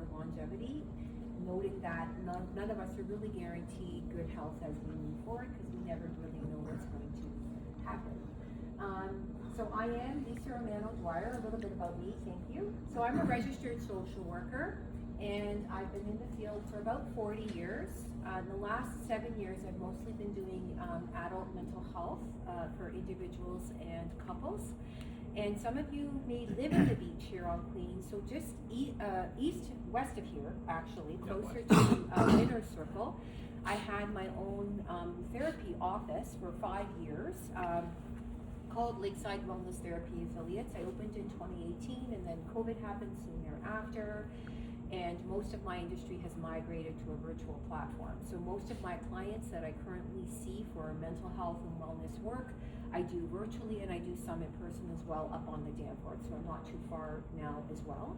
for longevity, noting that none of us are really guaranteed good health as we move forward because we never really know what's going to happen. So I am Lisa Romano-Dwyer. A little bit about me, thank you. So I'm a registered social worker, and I've been in the field for about 40 years. In the last 7 years, I've mostly been doing adult mental health for individuals and couples. And some of you may live in the beach here on Queens, so just west of here, actually, closer to Inner Circle. I had my own therapy office for 5 years, called Lakeside Wellness Therapy Affiliates. I opened in 2018, and then COVID happened soon thereafter. And most of my industry has migrated to a virtual platform. So most of my clients that I currently see for mental health and wellness work, I do virtually, and I do some in person as well up on the Danforth, so I'm not too far now as well.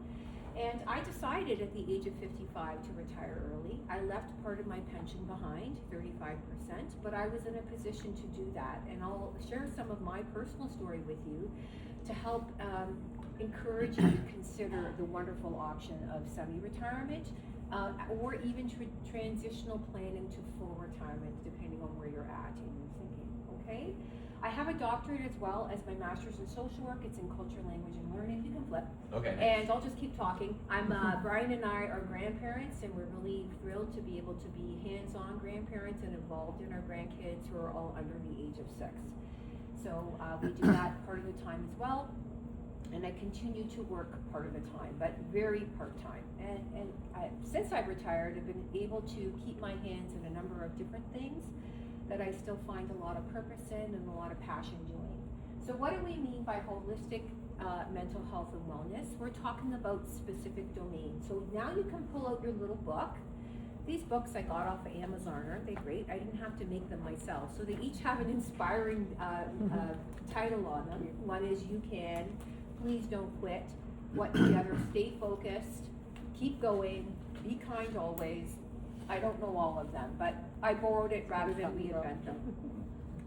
And I decided at the age of 55 to retire early. I left part of my pension behind, 35%, but I was in a position to do that. And I'll share some of my personal story with you to help encourage you to consider the wonderful option of semi-retirement or even transitional planning to full retirement, depending on where you're at in your thinking, okay? I have a doctorate as well as my master's in social work. It's in culture, language, and learning. You can flip. Okay. And I'll just keep talking. Brian and I are grandparents, and we're really thrilled to be able to be hands-on grandparents and involved in our grandkids who are all under the age of 6. So we do that part of the time as well. And I continue to work part of the time, but very part-time. And since I've retired, I've been able to keep my hands in a number of different things that I still find a lot of purpose in and a lot of passion doing. So what do we mean by holistic mental health and wellness? We're talking about specific domains. So now you can pull out your little book. These books I got off of Amazon, aren't they great? I didn't have to make them myself. So they each have an inspiring title on them. One is You Can, Please Don't Quit, What Together, Stay Focused, Keep Going, Be Kind Always. I don't know all of them, but I borrowed it rather than reinvent them.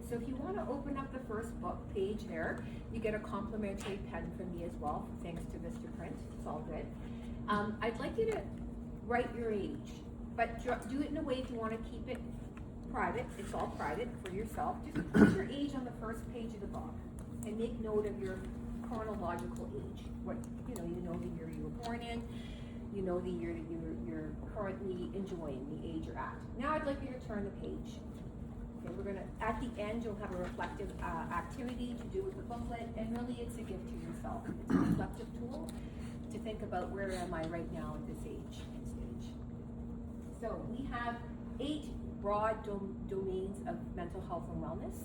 So if you want to open up the first book page there, you get a complimentary pen from me as well, thanks to Mr. Print. It's all good. I'd like you to write your age, but do it in a way if you want to keep it private. It's all private for yourself. Just put your age on the first page of the book and make note of your chronological age. You know the year you were born in. You know the year that you're currently enjoying, the age you're at. Now I'd like you to turn the page. Okay, we're gonna, at the end, you'll have a reflective activity to do with the booklet, and really it's a gift to yourself. It's a reflective tool to think about where am I right now at this age and stage. So we have 8 broad domains of mental health and wellness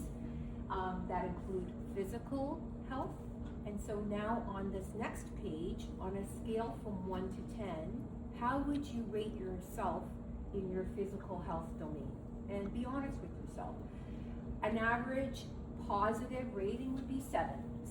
that include physical health. And so now on this next page, on a scale from 1 to 10, how would you rate yourself in your physical health domain? And be honest with yourself. An average positive rating would be 7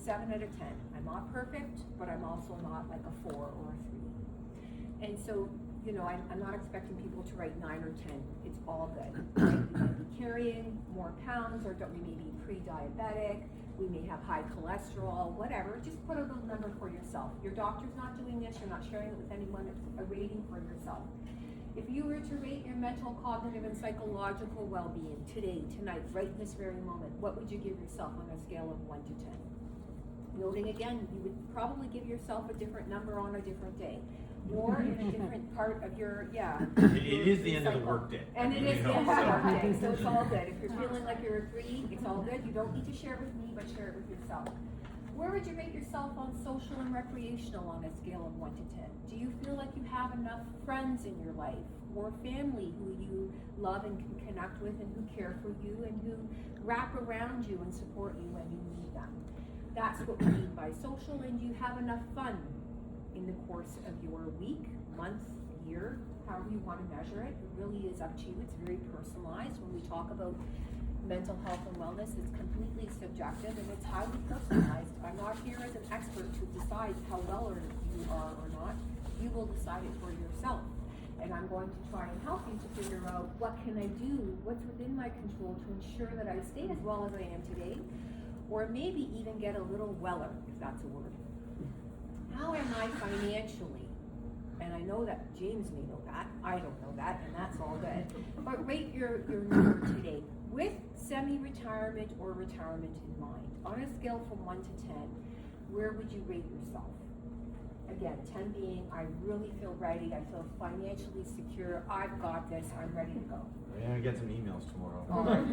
out of 10. I'm not perfect, but I'm also not like a 4 or a 3. And so, I'm not expecting people to write 9 or 10. It's all good. Right? We might be carrying more pounds, or we may be pre-diabetic. We may have high cholesterol, whatever. Just put a little number for yourself. Your doctor's not doing this. You're not sharing it with anyone. It's a rating for yourself. If you were to rate your mental, cognitive, and psychological well-being today, tonight, right in this very moment, what would you give yourself on a scale of 1 to 10? Noting again, you would probably give yourself a different number on a different day. Or in a different part of your, It is the end of the workday. And it is the end of the workday, so it's all good. If you're feeling like you're a 3, it's all good. You don't need to share it with me, but share it with yourself. Where would you rate yourself on social and recreational on a scale of 1 to 10? Do you feel like you have enough friends in your life or family who you love and can connect with and who care for you and who wrap around you and support you when you need them? That's what we mean by social. And do you have enough fun in the course of your week, month, year, however you want to measure it? It really is up to you. It's very personalized. When we talk about mental health and wellness, it's completely subjective and it's highly personalized. I'm not here as an expert to decide how well you are or not. You will decide it for yourself. And I'm going to try and help you to figure out what can I do, what's within my control to ensure that I stay as well as I am today, or maybe even get a little weller, if that's a word. How am I financially? And I know that James may know that, I don't know that, and that's all good. But rate your number today with semi-retirement or retirement in mind. On a scale from 1 to 10, where would you rate yourself? Again, 10 being, I really feel ready, I feel financially secure, I've got this, I'm ready to go. We're gonna get some emails tomorrow. All right.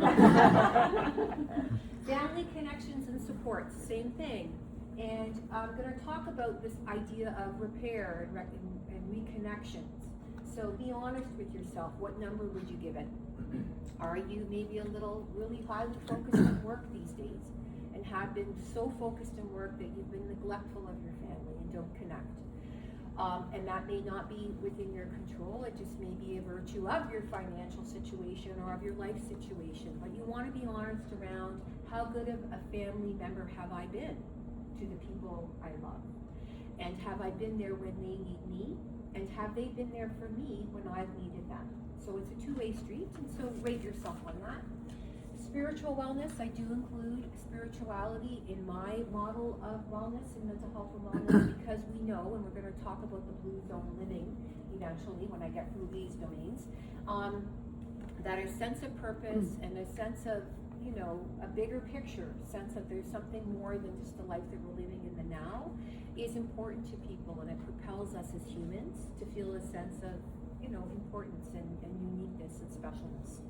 Family connections and supports, same thing. And I'm going to talk about this idea of repair and reconnections. So be honest with yourself. What number would you give it? Are you maybe a little really highly focused on work these days and have been so focused on work that you've been neglectful of your family and don't connect? And that may not be within your control. It just may be a virtue of your financial situation or of your life situation. But you want to be honest around how good of a family member have I been to the people I love? And have I been there when they need me? And have they been there for me when I've needed them? So it's a two-way street, and so rate yourself on that. Spiritual wellness, I do include spirituality in my model of wellness and mental health and wellness because we know, and we're going to talk about the blue zone living eventually when I get through these domains, that a sense of purpose and a sense of, you know, a bigger picture, sense of there's something more than just the life that we're living in the now is important to people, and it propels us as humans to feel a sense of, you know, importance and uniqueness and specialness.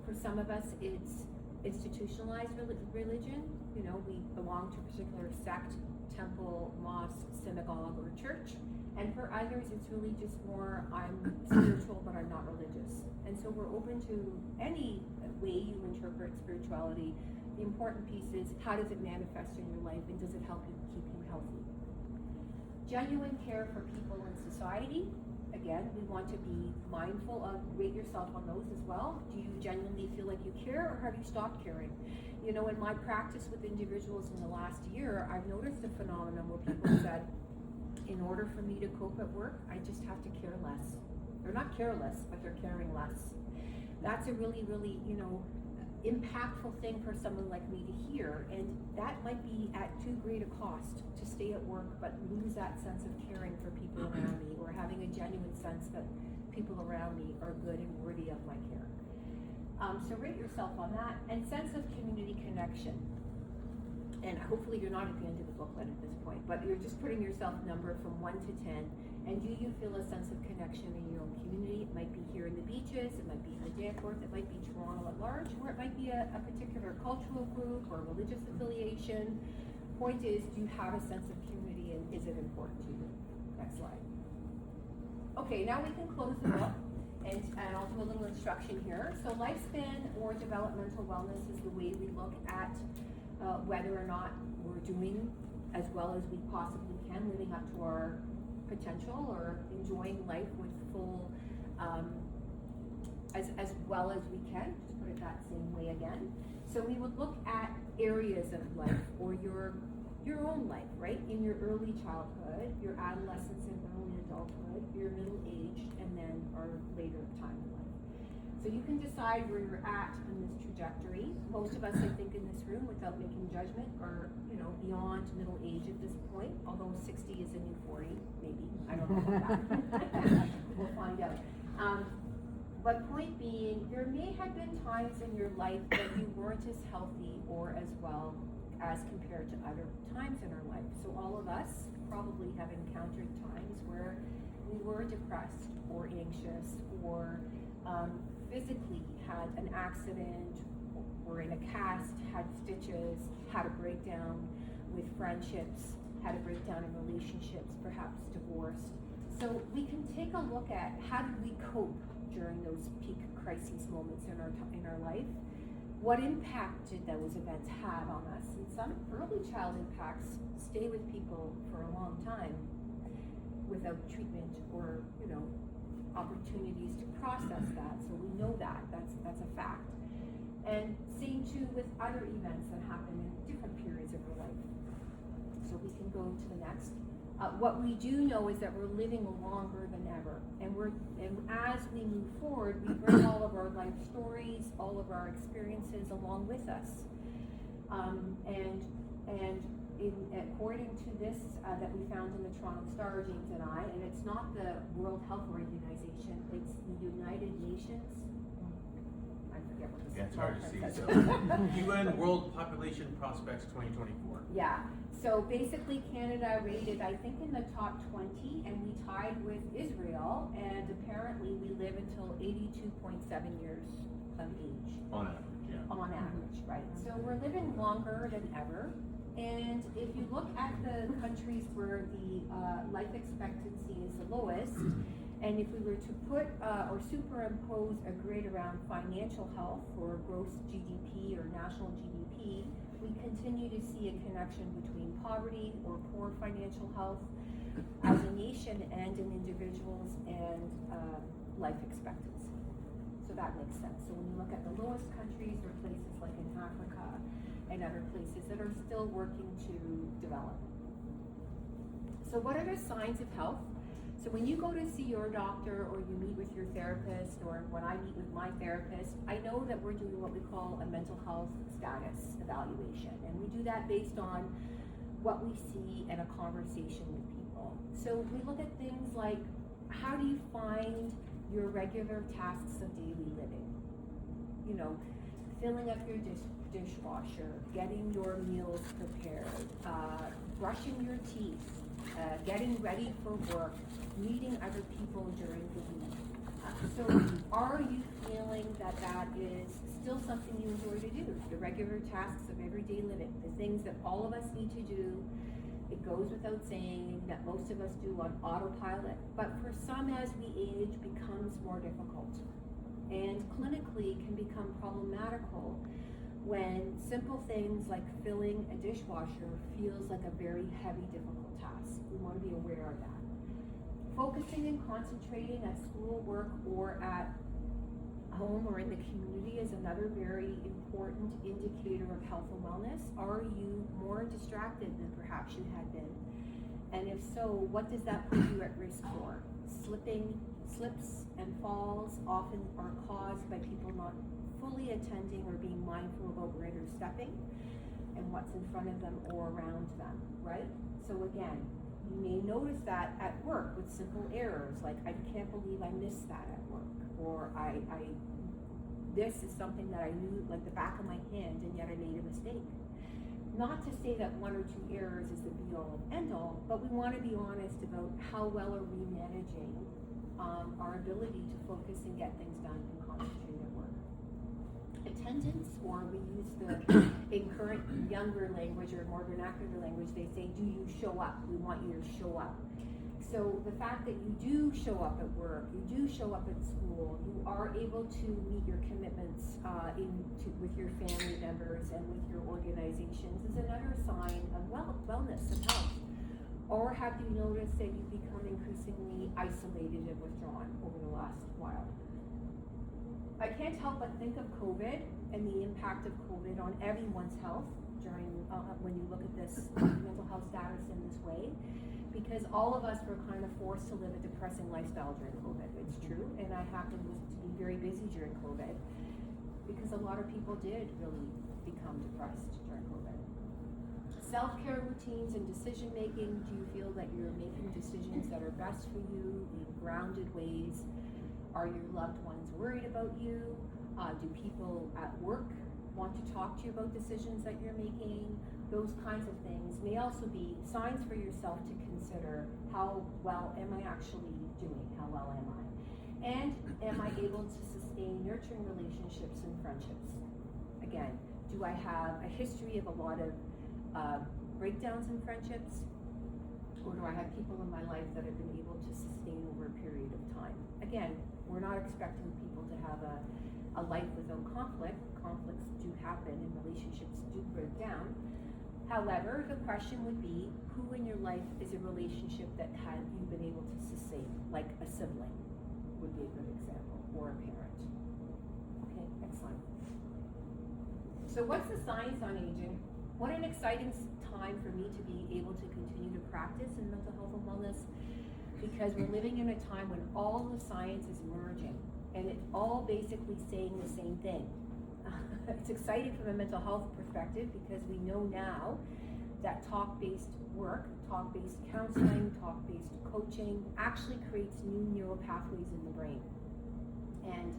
For some of us, it's institutionalized religion. You know, we belong to a particular sect, temple, mosque, synagogue, or church. And for others, it's really just more, I'm spiritual, but I'm not religious. And so we're open to any way you interpret spirituality. The important piece is, how does it manifest in your life, and does it help you keep you healthy? Genuine care for people in society. Again, we want to be mindful of, rate yourself on those as well. Do you genuinely feel like you care, or have you stopped caring? You know, in my practice with individuals in the last year, I've noticed a phenomenon where people said, in order for me to cope at work, I just have to care less. They're not careless, but they're caring less. That's a really, really, you know, impactful thing for someone like me to hear, and that might be at too great a cost to stay at work but lose that sense of caring for people around me, or having a genuine sense that people around me are good and worthy of my care. So rate yourself on that, and sense of community connection. And hopefully you're not at the end of the booklet at this point, but you're just putting yourself number from 1 to 10, and do you feel a sense of connection in your own community? It might be here in the beaches, it might be in the Danforth, it might be Toronto at large, or it might be a particular cultural group or religious affiliation. Point is, do you have a sense of community, and is it important to you? Next slide. Okay, now we can close the book, and I'll do a little instruction here. So lifespan or developmental wellness is the way we look at whether or not we're doing as well as we possibly can, living up to our potential, or enjoying life with full, as well as we can, just put it that same way again. So we would look at areas of life, or your own life, right? In your early childhood, your adolescence and early adulthood, your middle age, and then our later time in life. So you can decide where you're at in this trajectory. Most of us, I think, in this room, without making judgment, are, you know, beyond middle age at this point, although 60 is a new 40, maybe. I don't know about that. We'll find out. But point being, there may have been times in your life that you weren't as healthy or as well as compared to other times in our life. So all of us probably have encountered times where we were depressed or anxious, or physically had an accident, or in a cast, had stitches, had a breakdown with friendships, had a breakdown in relationships, perhaps divorced. So we can take a look at how did we cope during those peak crises moments in our life. What impact did those events have on us? And some early child impacts stay with people for a long time without treatment or, you know, opportunities to process that. So we know that that's a fact. And same too with other events that happen in different periods of our life. So we can go to the next. What we do know is that we're living longer than ever, and as we move forward, we bring all of our life stories, all of our experiences along with us, and according to this that we found in the Toronto Star, James and I, and it's not the World Health Organization, it's the United Nations. I forget what this Yeah, it's hard to see. says. So, UN World Population Prospects 2024. Yeah, so basically Canada rated, I think, in the top 20, and we tied with Israel, and apparently we live until 82.7 years of age. On average, yeah. On average, right? So we're living longer than ever, and if you look at the countries where the life expectancy is the lowest, and if we were to put or superimpose a grid around financial health or gross GDP or national GDP, we continue to see a connection between poverty or poor financial health as a nation and in individuals and life expectancy. So that makes sense. So when you look at the lowest countries, there are places like in Africa and other places that are still working to develop. So what are the signs of health? So when you go to see your doctor or you meet with your therapist, or when I meet with my therapist, I know that we're doing what we call a mental health status evaluation. And we do that based on what we see in a conversation with people. So we look at things like, how do you find your regular tasks of daily living? You know, filling up your dishwasher, getting your meals prepared, brushing your teeth, getting ready for work, meeting other people during the week. So are you feeling that that is still something you enjoy to do? The regular tasks of everyday living, the things that all of us need to do. It goes without saying that most of us do on autopilot, but for some as we age becomes more difficult. And clinically can become problematical when simple things like filling a dishwasher feels like a very heavy, difficult task. We want to be aware of that. Focusing and concentrating at school, work, or at home or in the community is another very important indicator of health and wellness. Are you more distracted than perhaps you had been? And if so, what does that put you at risk for? Slips and falls often are caused by people not fully attending or being mindful about where they're stepping and what's in front of them or around them, right? So again, you may notice that at work with simple errors, like I can't believe I missed that at work, or this is something that I knew like the back of my hand and yet I made a mistake. Not to say that one or two errors is the be all and end all, but we want to be honest about how well are we managing our ability to focus and get things done and concentrate at work. Attendance, or we use the, in current younger language or more vernacular language, they say, do you show up? We want you to show up. So the fact that you do show up at work, you do show up at school, you are able to meet your commitments with your family members and with your organizations is another sign of wellness and health. Or have you noticed that you've become increasingly isolated and withdrawn over the last while? I can't help but think of COVID and the impact of COVID on everyone's health during when you look at this mental health status in this way, because all of us were kind of forced to live a depressing lifestyle during COVID. It's true, and I happened to be very busy during COVID because a lot of people did really become depressed during COVID. Self-care routines and decision making, do you feel that you're making decisions that are best for you in grounded ways? Are your loved ones worried about you? Do people at work want to talk to you about decisions that you're making? Those kinds of things may also be signs for yourself to consider. How well am I actually doing? How well am I? And am I able to sustain nurturing relationships and friendships? Again, do I have a history of a lot of breakdowns in friendships? Or do I have people in my life that have been able to sustain over a period of time? Again, we're not expecting people to have a life without conflict. Conflicts do happen and relationships do break down. However, the question would be, who in your life is a relationship that you've been able to sustain? Like a sibling would be a good example, or a parent. Okay, excellent. So what's the science on aging? What an exciting time for me to be able to continue to practice in mental health and wellness, because we're living in a time when all the science is merging and it's all basically saying the same thing. It's exciting from a mental health perspective because we know now that talk-based work, talk-based counseling, talk-based coaching actually creates new neural pathways in the brain. And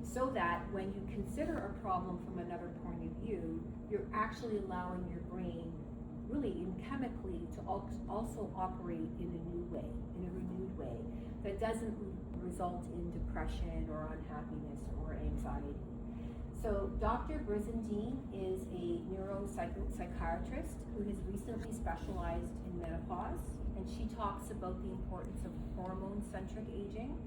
so that when you consider a problem from another point of view, you're actually allowing your brain really chemically to also operate in a new way, in a renewed way, that doesn't result in depression or unhappiness or anxiety. So Dr. Brizendine is a neuropsychiatrist who has recently specialized in menopause, and she talks about the importance of hormone-centric aging,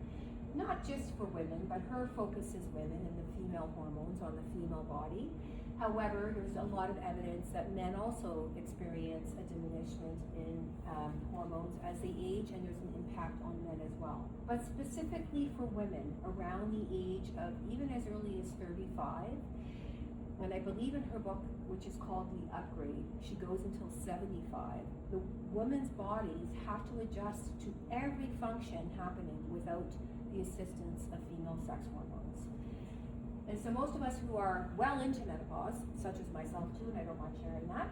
not just for women, but her focus is women and the female hormones on the female body. However, there's a lot of evidence that men also experience a diminishment in hormones as they age, and there's an impact on men as well. But specifically for women around the age of even as early as 35, and I believe in her book, which is called The Upgrade, she goes until 75. The women's bodies have to adjust to every function happening without the assistance of female sex hormones. And so most of us who are well into menopause, such as myself too, and I don't mind sharing that,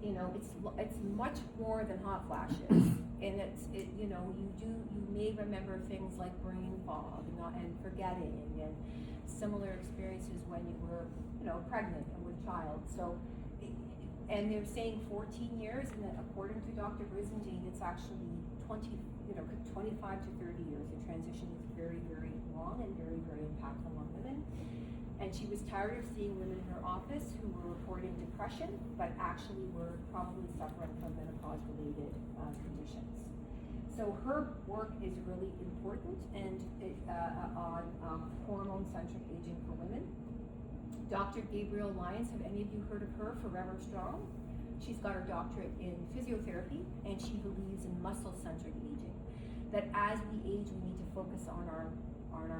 you know, it's much more than hot flashes. And you may remember things like brain fog and forgetting and similar experiences when you were, you know, pregnant and with child. So, and they're saying 14 years, and then according to Dr. Brizendine, it's actually 25 to 30 years. The transition is very, very long and very, very impactful on women. And she was tired of seeing women in her office who were reporting depression, but actually were probably suffering from menopause-related conditions. So her work is really important and on hormone-centric aging for women. Dr. Gabrielle Lyons, have any of you heard of her? Forever Strong. She's got her doctorate in physiotherapy, and she believes in muscle-centric aging. That as we age, we need to focus on our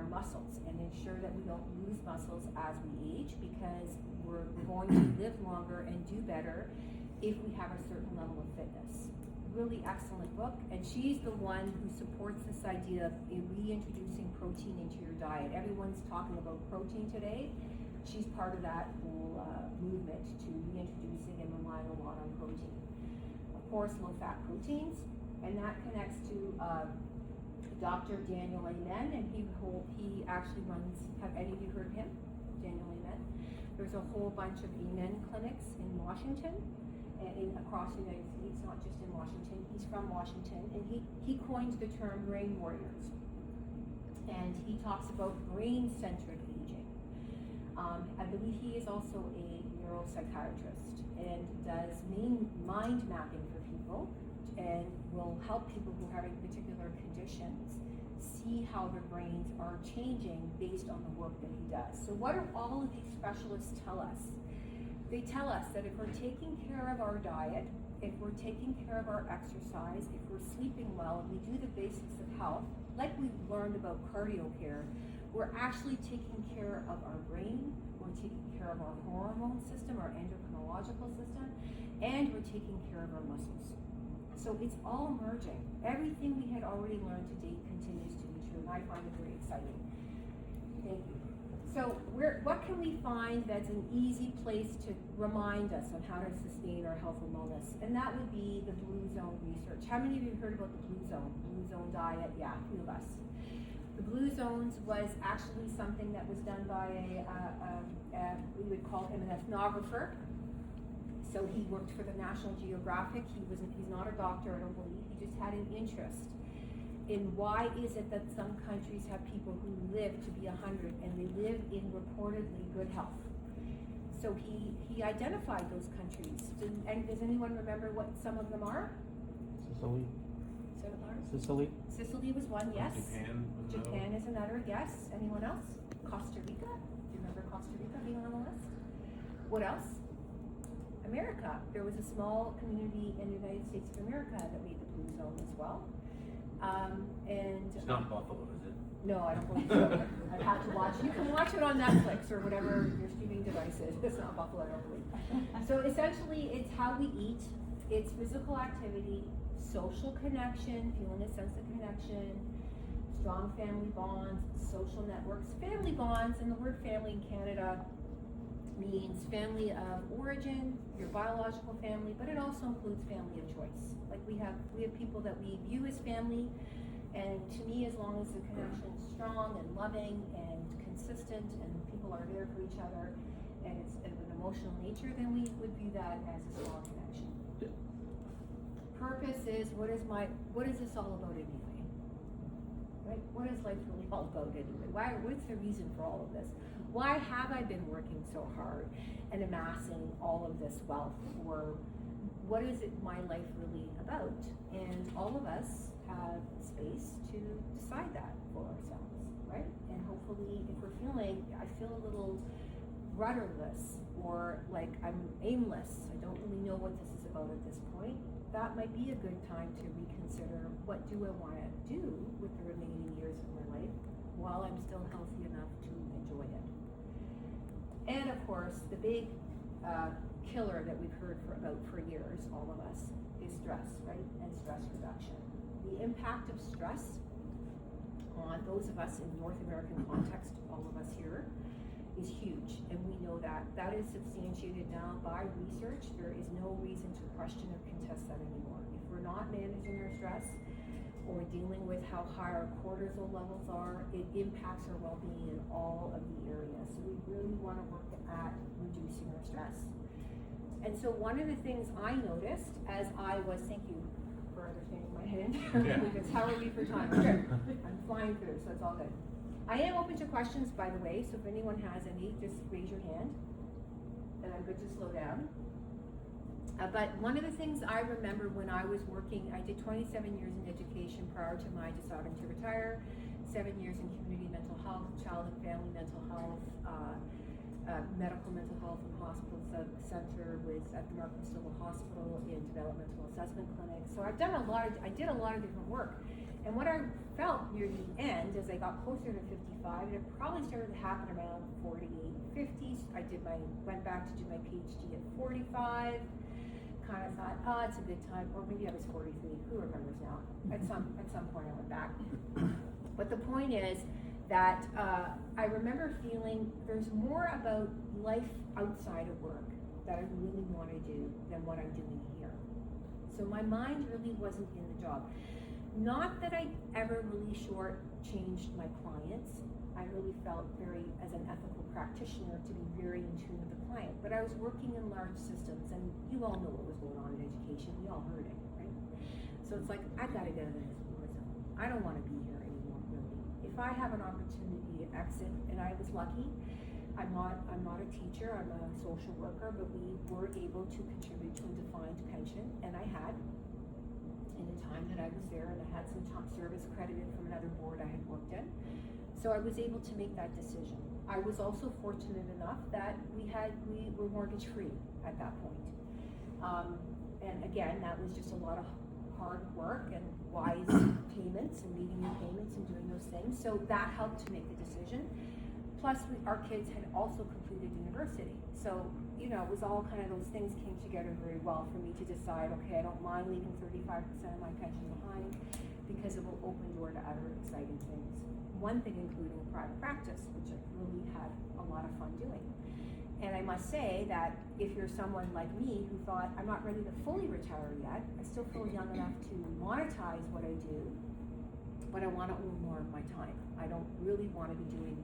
muscles and ensure that we don't lose muscles as we age, because we're going to live longer and do better if we have a certain level of fitness. Really excellent book, and she's the one who supports this idea of reintroducing protein into your diet. Everyone's talking about protein today. She's part of that whole movement to reintroducing and relying a lot on protein. Of course, low-fat proteins, and that connects to Dr. Daniel Amen, and he actually runs, have any of you heard of him? Daniel Amen. There's a whole bunch of Amen clinics in Washington and across the United States, not just in Washington. He's from Washington, and he coined the term brain warriors. And he talks about brain-centric aging. I believe he is also a neuropsychiatrist and does mind mapping for people, and will help people who are having particular conditions see how their brains are changing based on the work that he does. So what do all of these specialists tell us? They tell us that if we're taking care of our diet, if we're taking care of our exercise, if we're sleeping well, and we do the basics of health, like we've learned about cardio care, we're actually taking care of our brain, we're taking care of our hormone system, our endocrinological system, and we're taking care of our muscles. So it's all merging. Everything we had already learned to date continues to be true, and I find it very exciting. Thank you. So what can we find that's an easy place to remind us on how to sustain our health and wellness? And that would be the Blue Zone research. How many of you heard about the Blue Zone? Blue Zone diet? Yeah, a few of us. The Blue Zones was actually something that was done by we would call him an ethnographer. So he worked for the National Geographic. He's not a doctor, I don't believe. He just had an interest in why is it that some countries have people who live to be 100 and they live in reportedly good health. So he identified those countries. And does anyone remember what some of them are? Sicily. So, Sicily. Sicily was one, yes. Japan is another, yes. Anyone else? Costa Rica. Do you remember Costa Rica being on the list? What else? America. There was a small community in the United States of America that made the Blue Zone as well. It's not Buffalo, is it? No, I don't believe so. I'd have to watch. You can watch it on Netflix or whatever your streaming device is. It's not Buffalo, I don't believe. So essentially, it's how we eat, it's physical activity, social connection, feeling a sense of connection, strong family bonds, social networks, family bonds, and the word family in Canada means family of origin, your biological family, but it also includes family of choice. Like we have people that we view as family, and to me, as long as the connection is strong and loving and consistent and people are there for each other and it's of an emotional nature, then we would view that as a strong connection. Yeah. Purpose is what is this all about anyway? Right? What is life really all about anyway? What's the reason for all of this? Why have I been working so hard and amassing all of this wealth? Or what is it my life really about? And all of us have space to decide that for ourselves, right? And hopefully if we're feeling, I feel a little rudderless or like I'm aimless, I don't really know what this is about at this point, that might be a good time to reconsider what do I want to do with the remaining years of my life while I'm still healthy enough to enjoy it. And of course, the big killer that we've heard for years, all of us, is stress, right? And stress reduction. The impact of stress on those of us in North American context, all of us here, is huge. And we know that. That is substantiated now by research. There is no reason to question or contest that anymore. If we're not managing our stress or dealing with how high our cortisol levels are, it impacts our well-being in all of the areas. So we really want to work at reducing our stress. And so one of the things I noticed as I was, thank you for understanding my hand, because how are we for time? Good. I'm flying through, so it's all good. I am open to questions, by the way, so if anyone has any, just raise your hand, and I'm good to slow down. But one of the things I remember when I was working, I did 27 years in education prior to my deciding to retire, 7 years in community mental health, child and family mental health, medical mental health and hospital center at the Markham Civil Hospital in developmental assessment clinics. So I did a lot of different work. And what I felt near the end, as I got closer to 55, it probably started to happen around 48, 50. I went back to do my PhD at 45. Kind of thought, oh, it's a good time, or maybe I was 43. Who remembers now? At some point, I went back. But the point is that I remember feeling there's more about life outside of work that I really want to do than what I'm doing here. So my mind really wasn't in the job. Not that I ever really shortchanged my clients. I really felt as an ethical practitioner, to be very in tune with the client. But I was working in large systems, and you all know what was going on in education. We all heard it, right? So it's like, I gotta get out of this war zone. I don't want to be here anymore, really. If I have an opportunity to exit, and I was lucky, I'm not a teacher, I'm a social worker, but we were able to contribute to a defined pension, and I had in the time that I was there, and I had some top service credited from another board I had worked in. So I was able to make that decision. I was also fortunate enough that we were mortgage free at that point. And again, that was just a lot of hard work and wise payments and meeting your payments and doing those things. So that helped to make the decision. Plus, our kids had also completed university. So, it was all kind of those things came together very well for me to decide, okay, I don't mind leaving 35% of my pension behind because it will open door to other exciting things. One thing including private practice, which I really had a lot of fun doing. And I must say that if you're someone like me who thought, I'm not ready to fully retire yet, I still feel young enough to monetize what I do, but I want to own more of my time. I don't really want to be doing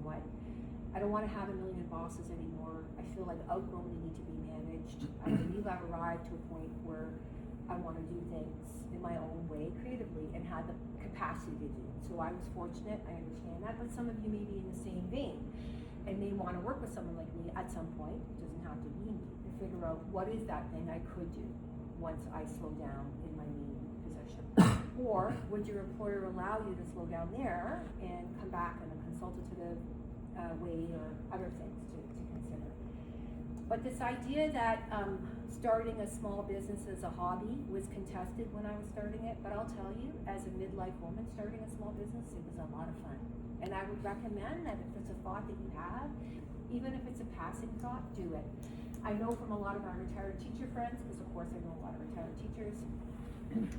I don't want to have a million bosses anymore. I feel like outgrown the need to be managed. I believe I've arrived to a point where I want to do things in my own way creatively and had the capacity to do it. So I was fortunate, I understand that, but some of you may be in the same vein and may want to work with someone like me at some point, it doesn't have to be me, to figure out what is that thing I could do once I slow down in my main position. Or would your employer allow you to slow down there and come back in a consultative way or other things to consider. But this idea that starting a small business as a hobby was contested when I was starting it, but I'll tell you, as a midlife woman starting a small business, it was a lot of fun. And I would recommend that if it's a thought that you have, even if it's a passing thought, do it. I know from a lot of our retired teacher friends, because of course I know a lot of retired teachers,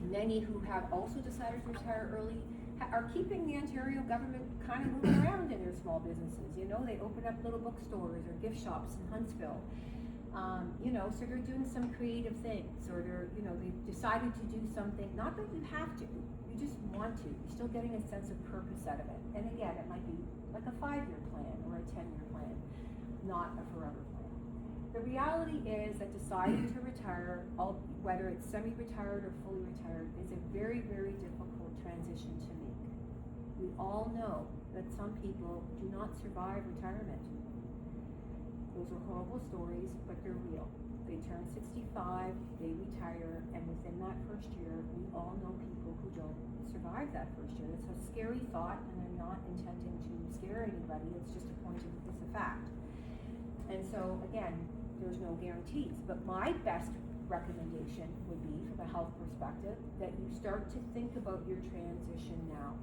many who have also decided to retire early are keeping the Ontario government kind of moving around in their small businesses. You know, they open up little bookstores or gift shops in Huntsville. You know, so they're doing some creative things, or they're, you know, they've decided to do something, not that you have to, you just want to. You're still getting a sense of purpose out of it. And again, it might be like a 5-year plan or a 10-year plan, not a forever plan. The reality is that deciding to retire, whether it's semi-retired or fully retired, is a very, very difficult transition to make. We all know that some people do not survive retirement. Those are horrible stories, but they're real. They turn 65, they retire, and within that first year, we all know people who don't survive that first year. It's a scary thought, and I'm not intending to scare anybody. It's just it's a fact. And so, again, there's no guarantees. But my best recommendation would be, from a health perspective, that you start to think about your transition now.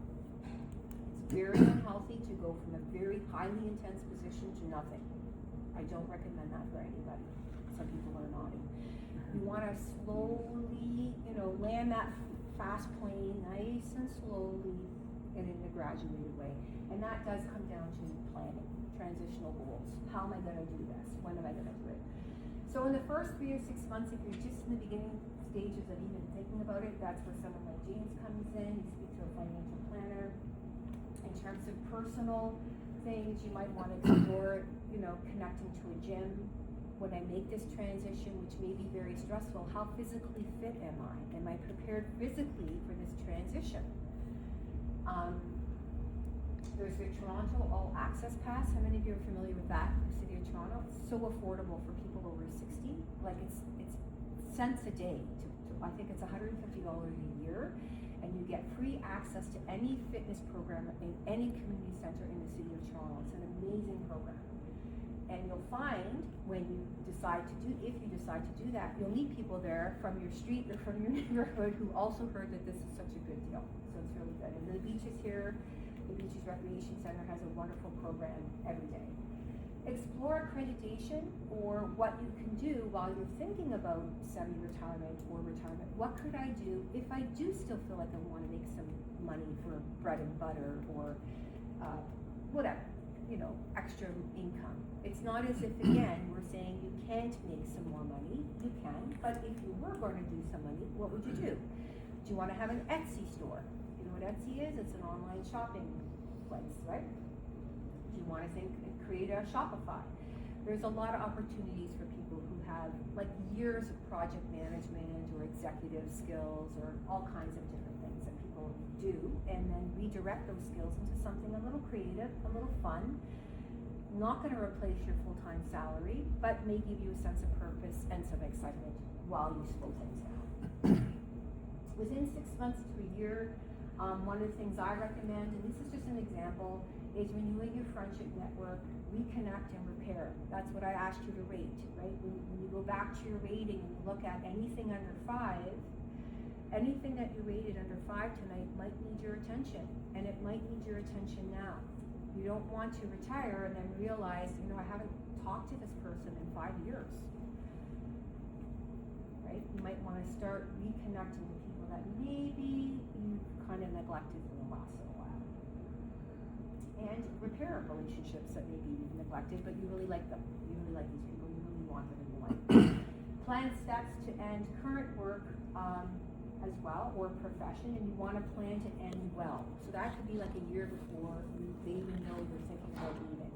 It's very unhealthy to go from a very highly intense position to nothing. I don't recommend that for anybody. Some people are nodding. You want to slowly, you know, land that fast plane nice and slowly and in a graduated way. And that does come down to planning, transitional goals. How am I going to do this? When am I going to do it? So in the first 3 or 6 months, if you're just in the beginning stages of even thinking about it, that's where someone like James comes in. You speak to a financial planner. In terms of personal things, you might want to explore, you know, connecting to a gym. When I make this transition, which may be very stressful, how physically fit am I? Am I prepared physically for this transition? There's the Toronto All Access Pass. How many of you are familiar with that? The City of Toronto. It's so affordable for people over 60. Like it's cents a day. I think it's $150 a year. And you get free access to any fitness program in any community center in the City of Toronto. It's an amazing program. And you'll find when you decide to do, if you decide to do that, you'll meet people there from your street or from your neighborhood who also heard that this is such a good deal. So it's really good. And the beaches here, the Beaches Recreation Center has a wonderful program every day. Explore accreditation, or what you can do while you're thinking about semi-retirement or retirement. What could I do if I do still feel like I want to make some money for bread and butter or whatever, you know, extra income. It's not as if, again, we're saying you can't make some more money. You can, but if you were going to do some money, what would you do? Do you want to have an Etsy store? You know what Etsy is? It's an online shopping place, right? Do you want to create a Shopify? There's a lot of opportunities for people who have like years of project management or executive skills or all kinds of different things that people do, and then redirect those skills into something a little creative, a little fun, not going to replace your full-time salary, but may give you a sense of purpose and some excitement while you slow things down. Within 6 months to a year, one of the things I recommend, and this is just an example, is renew your friendship network, reconnect and repair. That's what I asked you to rate, right? When you go back to your rating and you look at anything under 5, anything that you rated under 5 tonight might need your attention, and it might need your attention now. You don't want to retire and then realize, you know, I haven't talked to this person in 5 years, right? You might want to start reconnecting with people that maybe you've kind of neglected for the last little while. And repair relationships that maybe you've neglected, but you really like them. You really like these people, you really want them in your life. Plan steps to end current work as well, or profession, and you want to plan to end well. So that could be like a year before they even know you're thinking about leaving.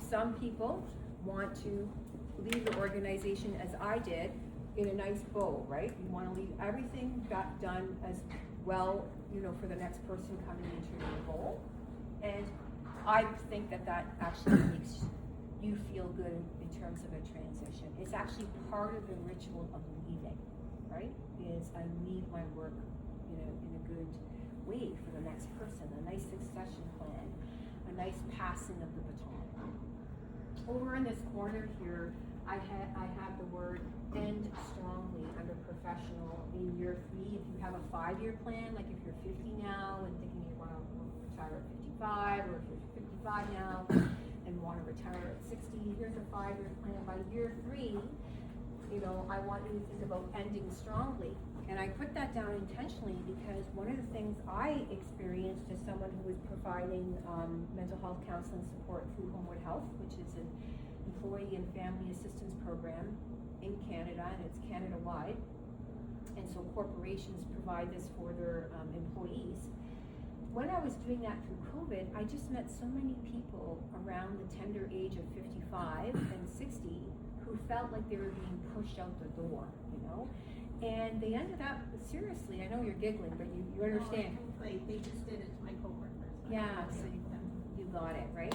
Some people want to leave the organization, as I did, in a nice bow, right? You want to leave everything done as well, you know, for the next person coming into your role. And I think that actually makes you feel good in terms of a transition. It's actually part of the ritual of leaving, right? Is I leave my work, you know, in a good way for the next person, a nice succession plan, a nice passing of the baton. Over in this corner here, I have the word end strongly under professional in year 3. If you have a 5-year plan, like if you're 50 now and thinking you want to retire at 55, or if you're 55 now and want to retire at 60, here's a 5-year plan. By year 3, you know, I want you to think about ending strongly. And I put that down intentionally because one of the things I experienced as someone who was providing mental health counseling support through Homeward Health, which is an employee and family assistance program in Canada, and it's Canada-wide. And so corporations provide this for their employees. When I was doing that through COVID, I just met so many people around the tender age of 55 and 60 who felt like they were being pushed out the door, you know? And they ended up, seriously, I know you're giggling, but you understand. They just did it to my coworkers. Yeah, so you got it, right?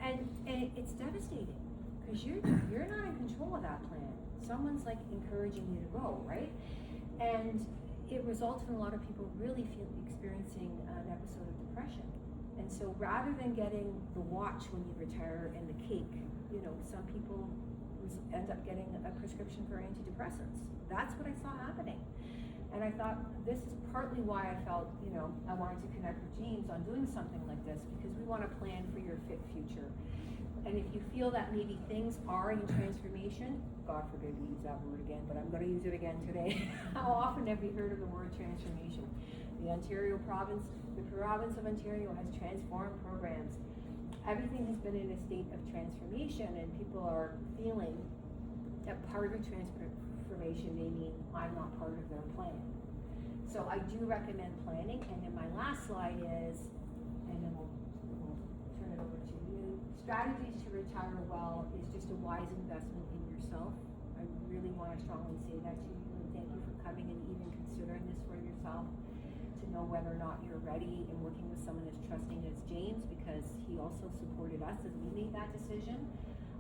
And it's devastating, because you're not in control of that plan. Someone's like encouraging you to go, right? And it resulted in a lot of people really experiencing an episode of depression. And so rather than getting the watch when you retire and the cake, you know, some people end up getting a prescription for antidepressants. That's what I saw happening. And I thought, this is partly why I felt, you know, I wanted to connect with James on doing something like this, because we want to plan for your fit future. And if you feel that maybe things are in transformation, God forbid we use that word again, but I'm going to use it again today. How often have we heard of the word transformation? The province of Ontario has transformed programs. Everything has been in a state of transformation, and people are feeling that part of transformation may mean I'm not part of their plan. So I do recommend planning, and then my last slide is, and then we'll turn it over to you. Strategies to retire well is just a wise investment in yourself. I really want to strongly say that to you, and thank you for coming and even considering this for yourself, to know whether or not you're ready and working with someone as trusting as James, because he also supported us as we made that decision.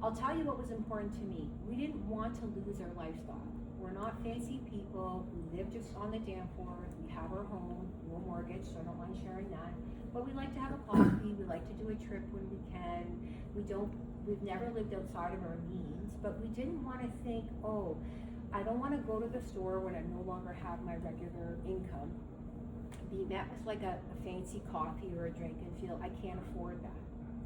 I'll tell you what was important to me. We didn't want to lose our lifestyle. We're not fancy people. We live just on the Danforth. We have our home, no mortgage, so I don't mind sharing that. But we like to have a coffee. We like to do a trip when we can. We've never lived outside of our means, but we didn't want to think, oh, I don't want to go to the store when I no longer have my regular income, be met with like a fancy coffee or a drink and feel I can't afford that.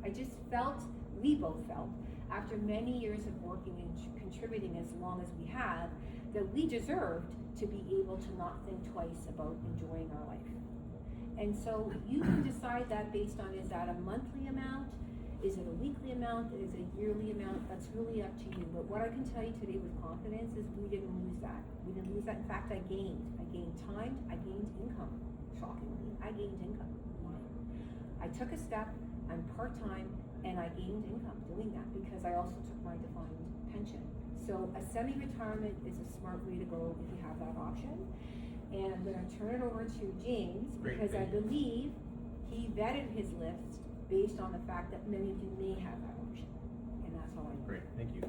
I just felt, we both felt, after many years of working and contributing as long as we have, that we deserved to be able to not think twice about enjoying our life. And so you can decide that based on, is that a monthly amount? Is it a weekly amount? Is it a yearly amount? That's really up to you. But what I can tell you today with confidence is we didn't lose that. We didn't lose that. In fact, I gained time, I gained income. Shockingly, I gained income. I took a step, I'm part-time, and I gained income doing that because I also took my defined pension. So a semi-retirement is a smart way to go if you have that option. And I'm going to turn it over to James, because I believe he vetted his list based on the fact that many of you may have that option. And that's all I know. Great, thank you.